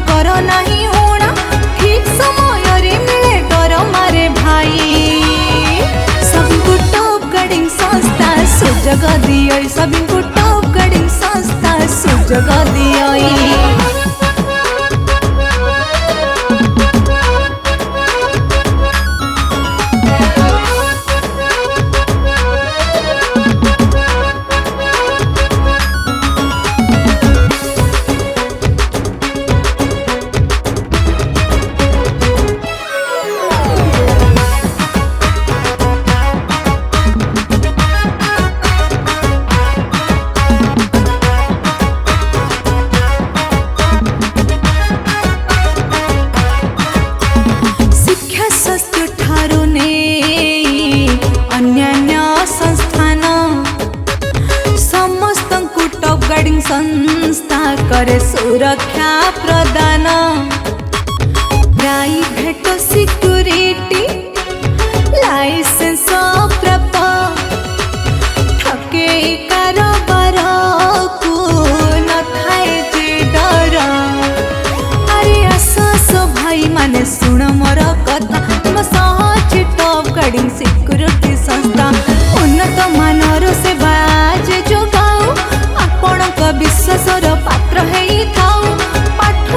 कर नहीं होना ठीक समय रे मिले दरमा रे भाई सबको टॉप कटिंग संस्था सुजग दियो सबको टॉप कटिंग संस्था सुजग दियो संस्था करे सुरक्षा प्रदान प्राइवेट सिक्यूरिटी लाइसेंस प्राप्त ठके कारोबार को न थाए जे डर अरे आस भाई माने सुन मोर कथा तुम सहज टॉप कटिंग सिक्यूरिटी संस्था उन्नत मानर सेवा जे जोगाओ विश्वासर पात्र है थाऊ पाठ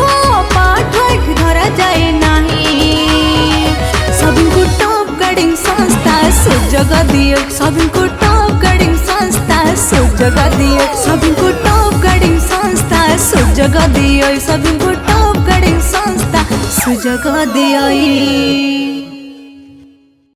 पाठ धरा जाए नहीं सबको टॉप कटिंग संस्था सुजग दियो सबको टॉप कटिंग संस्था सुजग दियो सबको टॉप कटिंग संस्था सुजग दियो सबको टॉप कटिंग संस्था सुजग दियो।